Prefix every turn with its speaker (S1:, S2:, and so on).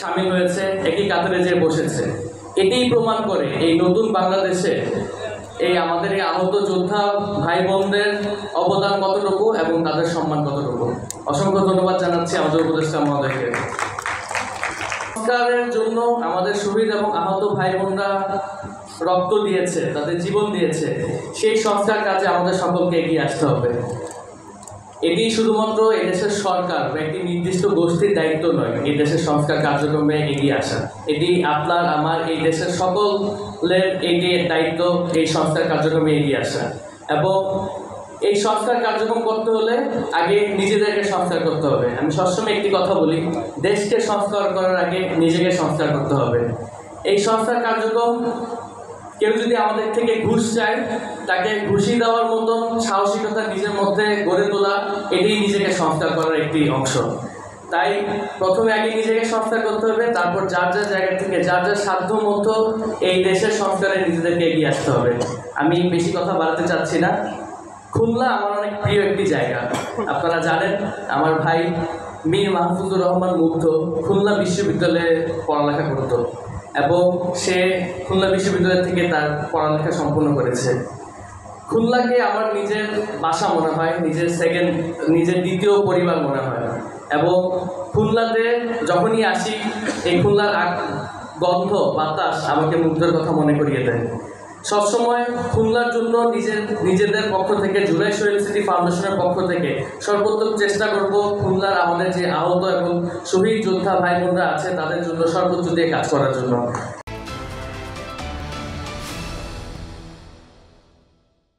S1: সামিল হয়েছে, একই কাতারে যে বসেছে। এটাই প্রমাণ করে এই নতুন বাংলাদেশে এই আমাদের এই আহত যোদ্ধা ভাই বোনদের অবদান কতটুকু এবং তাদের সম্মান কতটুকু। অসংখ্য ধন্যবাদ জানাচ্ছি আমাদের উপদেষ্টা মহোদয়কে। সংস্কারের জন্য আমাদের শহীদ এবং আহত ভাই বোনরা রক্ত দিয়েছে, তাদের জীবন দিয়েছে। সেই সংস্কার কাজে আমাদের সকলকে এগিয়ে আসতে হবে। এটি শুধুমাত্র এদেশের সরকার বা একটি নির্দিষ্ট গোষ্ঠীর দায়িত্ব নয় এই দেশের সংস্কার কার্যক্রমে এগিয়ে আসা। এটি আপনার আমার এই দেশের সকলের এটি দায়িত্ব এই সংস্কার কার্যক্রমে এগিয়ে আসা। এবং এই সংস্কার কার্যক্রম করতে হলে আগে নিজেদেরকে সংস্কার করতে হবে। আমি সবসময় একটি কথা বলি, দেশকে সংস্কার করার আগে নিজেকে সংস্কার করতে হবে। এই সংস্কার কার্যক্রম কেউ যদি আমাদের থেকে ঘুষ চায়, তাকে ঘুষি দেওয়ার মতন সাহসিকতা নিজের মধ্যে গড়ে তোলা, এটাই নিজেকে সংস্কার করার একটি অংশ। তাই প্রথমে আগে নিজেকে সংস্কার করতে হবে, তারপর যার যার জায়গা থেকে যার যার সাধ্য মতো এই দেশের সংস্কারে নিজেদেরকে এগিয়ে আসতে হবে। আমি বেশি কথা বাড়াতে চাচ্ছি না। খুলনা আমার অনেক প্রিয় একটি জায়গা। আপনারা জানেন আমার ভাই মীর মাহফুজুর রহমান মুগ্ধ খুলনা বিশ্ববিদ্যালয়ে পড়ালেখা করত এবং সে খুলনা বিশ্ববিদ্যালয় থেকে তার পড়ালেখা সম্পূর্ণ করেছে। খুলনাকে আমার নিজের বাসা মনে হয়, নিজের দ্বিতীয় পরিবার মনে হয়। এবং খুলনাতে যখনই আসি এই খুলনার গন্ধ বাতাস আমাকে মুগ্ধের কথা মনে করিয়ে দেয়। সবসময় খুলনার জন্য নিজেদের পক্ষ থেকে জুলাই শহীদ স্মৃতি ফাউন্ডেশনের পক্ষ থেকে সর্বোত্তম চেষ্টা করব খুলনার আমাদের যে আহত এবং শহীদ যোদ্ধা ভাই বোনরা আছে তাদের জন্য সর্বোচ্চ দিয়ে কাজ করার জন্য।